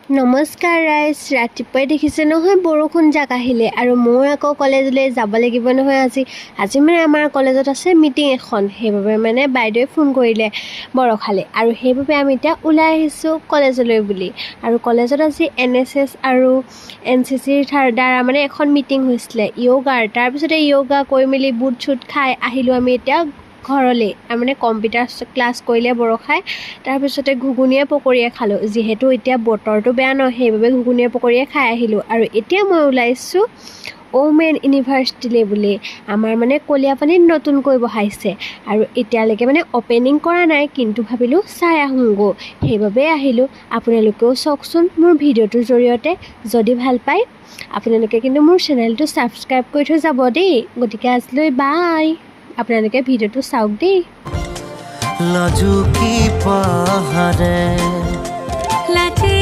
নমস্কাৰ ৰাইজ, ৰাতিপুৱাই দেখিছে নহয় বৰষুণ জাক আহিলে আৰু মই আকৌ কলেজলৈ যাব লাগিব নহয় আজি মানে আমাৰ কলেজত আছে মিটিং এখন, সেইবাবে মানে বাইদেৱে ফোন কৰিলে বৰষালে আৰু সেইবাবে আমি এতিয়া ওলাই আহিছোঁ কলেজলৈ বুলি। আৰু কলেজত আজি NSS আৰু NCCৰ দ্বাৰা মানে এখন মিটিং হৈছিলে য়োগাৰ। তাৰপিছতে য়োগা কৰি মেলি বুট চুট খাই আহিলোঁ আমি এতিয়া ঘৰলৈ। মানে কম্পিউটাৰ ক্লাছ কৰিলে বৰষাই, তাৰপিছতে ঘুগুনীয়ে পকৰীয়ে খালোঁ। যিহেতু এতিয়া বতৰটো বেয়া ন, সেইবাবে ঘুগুনীয়ে পকৰীয়ে খাই আহিলোঁ। আৰু এতিয়া মই ওলাইছোঁ ওমেন ইউনিভাৰ্চিটিলৈ বুলি। আমাৰ মানে কলীয়াপানীত নতুনকৈ বহাইছে আৰু এতিয়ালৈকে মানে অ'পেনিং কৰা নাই, কিন্তু ভাবিলোঁ চাই আহোঁগৈ, সেইবাবে আহিলোঁ। আপোনালোকেও চাওকচোন মোৰ ভিডিঅ'টোৰ জৰিয়তে। যদি ভাল পায় আপোনালোকে কিন্তু মোৰ চেনেলটো ছাবস্ক্ৰাইব কৰি থৈ যাব দেই। গতিকে আজিলৈ বাই, আপোনালোকে ভিডিঅ'টো চাওক দেই। লাজুকী পাহাৰে লাজে